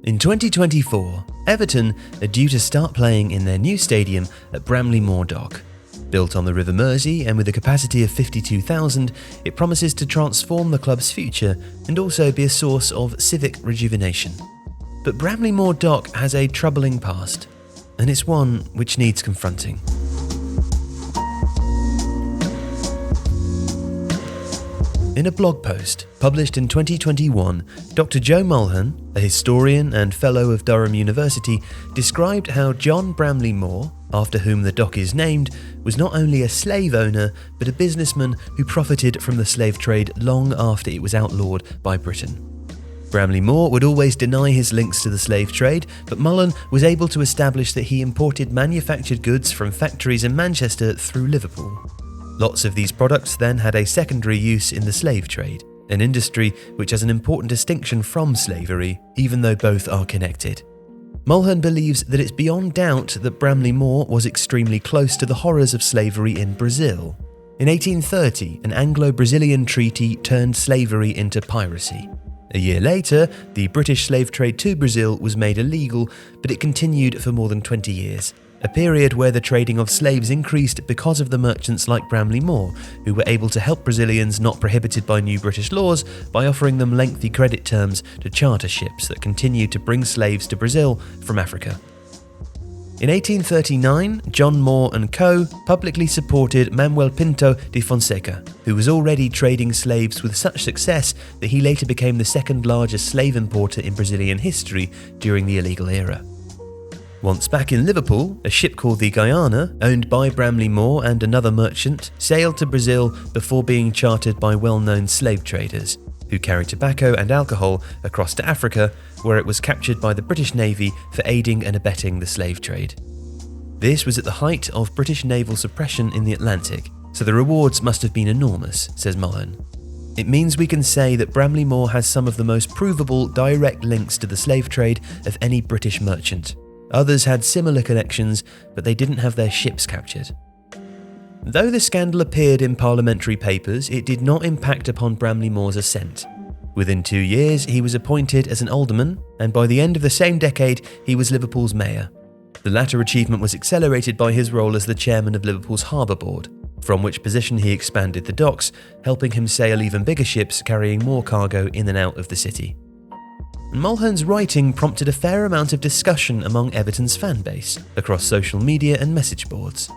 In 2024, Everton are due to start playing in their new stadium at Bramley-Moore Dock. Built on the River Mersey and with a capacity of 52,000, it promises to transform the club's future and also be a source of civic rejuvenation. But Bramley-Moore Dock has a troubling past, and it's one which needs confronting. In a blog post published in 2021, Dr. Joe Mulhern, a historian and fellow of Durham University, described how John Bramley-Moore, after whom the dock is named, was not only a slave owner, but a businessman who profited from the slave trade long after it was outlawed by Britain. Bramley-Moore would always deny his links to the slave trade, but Mulhern was able to establish that he imported manufactured goods from factories in Manchester through Liverpool. Lots of these products then had a secondary use in the slave trade, an industry which has an important distinction from slavery, even though both are connected. Mulhern believes that it's beyond doubt that Bramley-Moore was extremely close to the horrors of slavery in Brazil. In 1830, an Anglo-Brazilian treaty turned slavery into piracy. A year later, the British slave trade to Brazil was made illegal, but it continued for more than 20 years. A period where the trading of slaves increased because of the merchants like Bramley-Moore, who were able to help Brazilians not prohibited by new British laws by offering them lengthy credit terms to charter ships that continued to bring slaves to Brazil from Africa. In 1839, John Moore and Co. publicly supported Manuel Pinto de Fonseca, who was already trading slaves with such success that he later became the second largest slave importer in Brazilian history during the illegal era. Once back in Liverpool, a ship called the Guyana, owned by Bramley-Moore and another merchant, sailed to Brazil before being chartered by well-known slave traders, who carried tobacco and alcohol across to Africa, where it was captured by the British Navy for aiding and abetting the slave trade. This was at the height of British naval suppression in the Atlantic, so the rewards must have been enormous, says Mulhern. It means we can say that Bramley-Moore has some of the most provable direct links to the slave trade of any British merchant. Others had similar connections, but they didn't have their ships captured. Though the scandal appeared in parliamentary papers, it did not impact upon Bramley-Moore's ascent. Within 2 years, he was appointed as an alderman, and by the end of the same decade, he was Liverpool's mayor. The latter achievement was accelerated by his role as the chairman of Liverpool's Harbour Board, from which position he expanded the docks, helping him sail even bigger ships carrying more cargo in and out of the city. Mulhern's writing prompted a fair amount of discussion among Everton's fan base, across social media and message boards.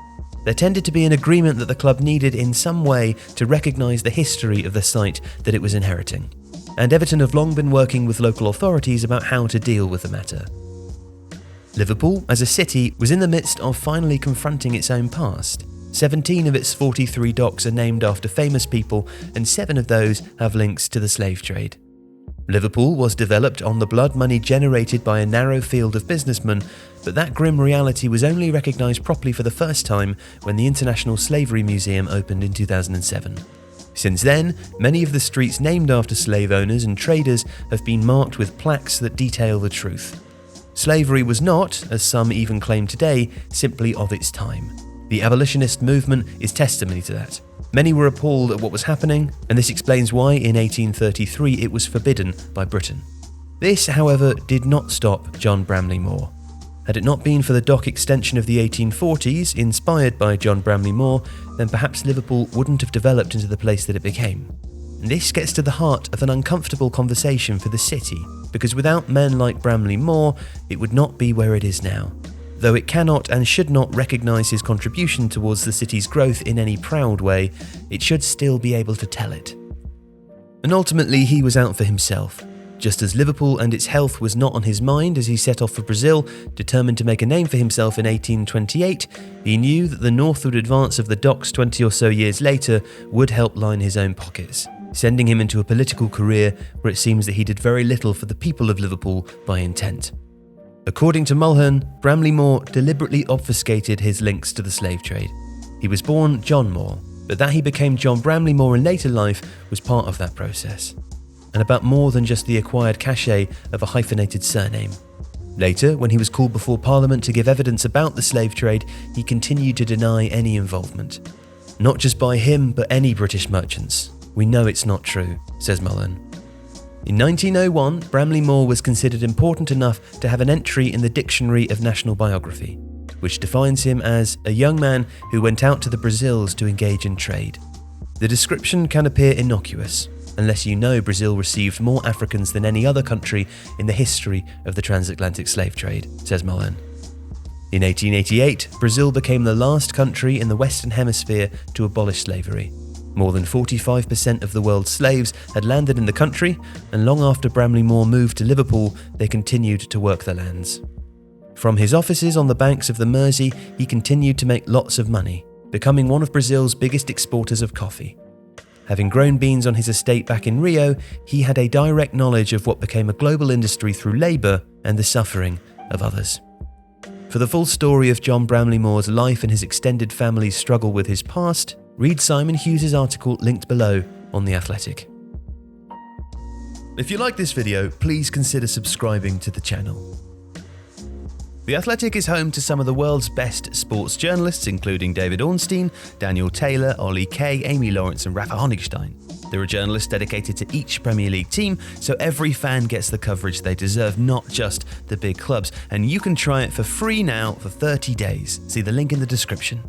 There tended to be an agreement that the club needed in some way to recognise the history of the site that it was inheriting, and Everton have long been working with local authorities about how to deal with the matter. Liverpool, as a city, was in the midst of finally confronting its own past. 17 of its 43 docks are named after famous people, and 7 of those have links to the slave trade. Liverpool was developed on the blood money generated by a narrow field of businessmen, but that grim reality was only recognised properly for the first time when the International Slavery Museum opened in 2007. Since then, many of the streets named after slave owners and traders have been marked with plaques that detail the truth. Slavery was not, as some even claim today, simply of its time. The abolitionist movement is testimony to that. Many were appalled at what was happening, and this explains why in 1833 it was forbidden by Britain. This, however, did not stop John Bramley-Moore. Had it not been for the dock extension of the 1840s, inspired by John Bramley-Moore, then perhaps Liverpool wouldn't have developed into the place that it became. And this gets to the heart of an uncomfortable conversation for the city, because without men like Bramley-Moore, it would not be where it is now. Though it cannot and should not recognise his contribution towards the city's growth in any proud way, it should still be able to tell it. And ultimately he was out for himself. Just as Liverpool and its health was not on his mind as he set off for Brazil, determined to make a name for himself in 1828, he knew that the northward advance of the docks 20 or so years later would help line his own pockets, sending him into a political career where it seems that he did very little for the people of Liverpool by intent. According to Mulhern, Bramley-Moore deliberately obfuscated his links to the slave trade. He was born John Moore, but that he became John Bramley-Moore in later life was part of that process, and about more than just the acquired cachet of a hyphenated surname. Later, when he was called before Parliament to give evidence about the slave trade, he continued to deny any involvement. Not just by him, but any British merchants. We know it's not true, says Mulhern. In 1901, Bramley-Moore was considered important enough to have an entry in the Dictionary of National Biography, which defines him as a young man who went out to the Brazils to engage in trade. The description can appear innocuous, unless you know Brazil received more Africans than any other country in the history of the transatlantic slave trade, says Mullen. In 1888, Brazil became the last country in the Western Hemisphere to abolish slavery. More than 45% of the world's slaves had landed in the country, and long after Bramley-Moore moved to Liverpool, they continued to work the lands. From his offices on the banks of the Mersey, he continued to make lots of money, becoming one of Brazil's biggest exporters of coffee. Having grown beans on his estate back in Rio, he had a direct knowledge of what became a global industry through labour and the suffering of others. For the full story of John Bramley-Moore's life and his extended family's struggle with his past, read Simon Hughes' article linked below on The Athletic. If you like this video, please consider subscribing to the channel. The Athletic is home to some of the world's best sports journalists, including David Ornstein, Daniel Taylor, Ollie Kay, Amy Lawrence and Rafa Honigstein. There are journalists dedicated to each Premier League team, so every fan gets the coverage they deserve, not just the big clubs. And you can try it for free now for 30 days. See the link in the description.